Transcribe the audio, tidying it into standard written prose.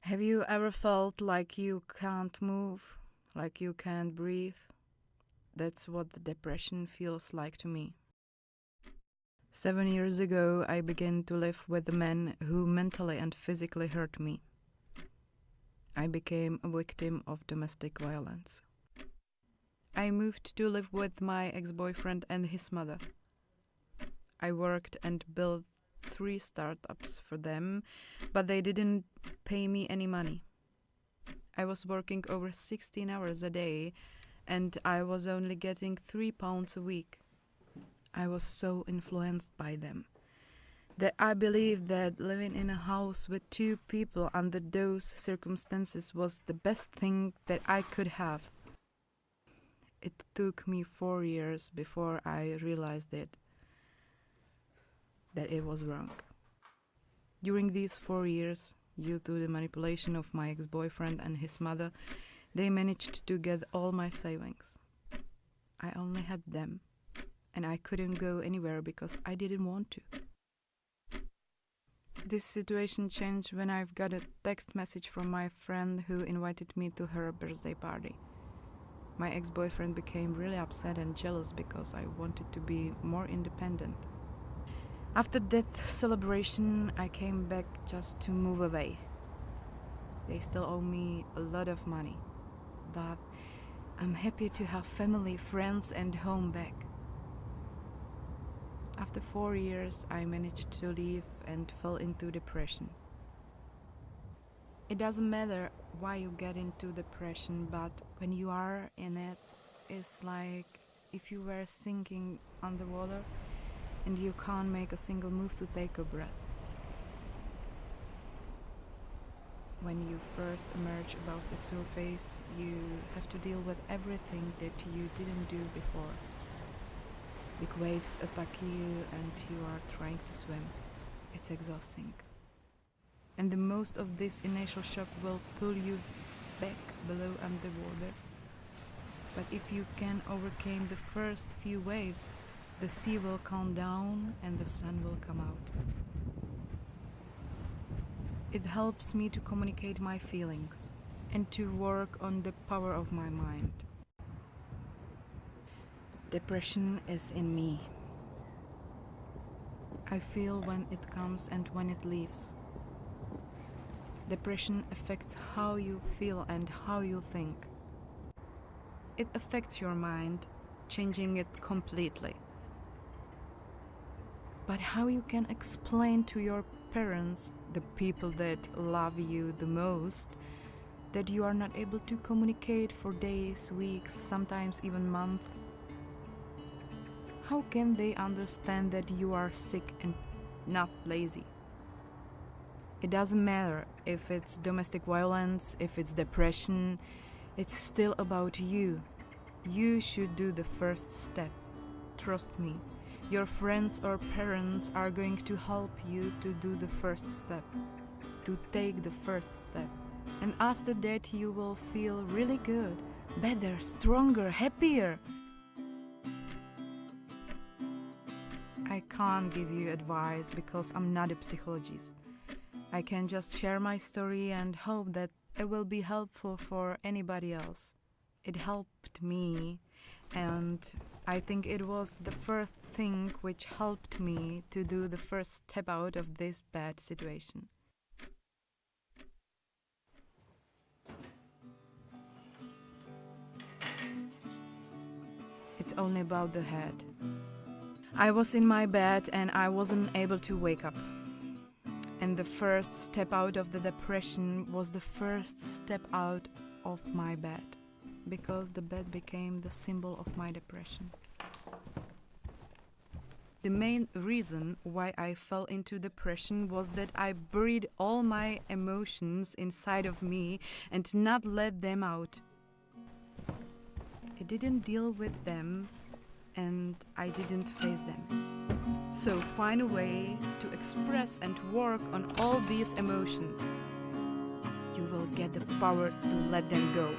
Have you ever felt like you can't move, like you can't breathe? That's what the depression feels like to me. 7 years ago, I began to live with a man who mentally and physically hurt me. I became a victim of domestic violence. I moved to live with my ex-boyfriend and his mother. I worked and built 3 startups for them, but they didn't pay me any money. I was working over 16 hours a day, and I was only getting £3 a week. I was so influenced by them that I believed that living in a house with 2 people under those circumstances was the best thing that I could have. It took me 4 years before I realized that it was wrong. During these 4 years, due to the manipulation of my ex-boyfriend and his mother, they managed to get all my savings. I only had them, and I couldn't go anywhere because I didn't want to. This situation changed when I got a text message from my friend who invited me to her birthday party. My ex-boyfriend became really upset and jealous because I wanted to be more independent. After that celebration, I came back just to move away. They still owe me a lot of money, but I'm happy to have family, friends, and home back. After 4 years, I managed to leave and fell into depression. It doesn't matter why you get into depression, but when you are in it, it's like if you were sinking underwater and you can't make a single move to take a breath. When you first emerge above the surface, you have to deal with everything that you didn't do before. Big waves attack you and you are trying to swim. It's exhausting. And the most of this initial shock will pull you back below underwater. But if you can overcome the first few waves, the sea will calm down and the sun will come out. It helps me to communicate my feelings and to work on the power of my mind. Depression is in me. I feel when it comes and when it leaves. Depression affects how you feel and how you think. It affects your mind, changing it completely. But how you can explain to your parents, the people that love you the most, that you are not able to communicate for days, weeks, sometimes even months? How can they understand that you are sick and not lazy? It doesn't matter if it's domestic violence, if it's depression, it's still about you. You should do the first step. Trust me, your friends or parents are going to help you to do the first step, to take the first step. And after that you will feel really good, better, stronger, happier. I can't give you advice because I'm not a psychologist. I can just share my story and hope that it will be helpful for anybody else. It helped me, and I think it was the first thing which helped me to do the first step out of this bad situation. It's only about the head. I was in my bed and I wasn't able to wake up. And the first step out of the depression was the first step out of my bed, because the bed became the symbol of my depression. The main reason why I fell into depression was that I buried all my emotions inside of me and not let them out. I didn't deal with them and I didn't face them. So find a way to express and work on all these emotions. You will get the power to let them go.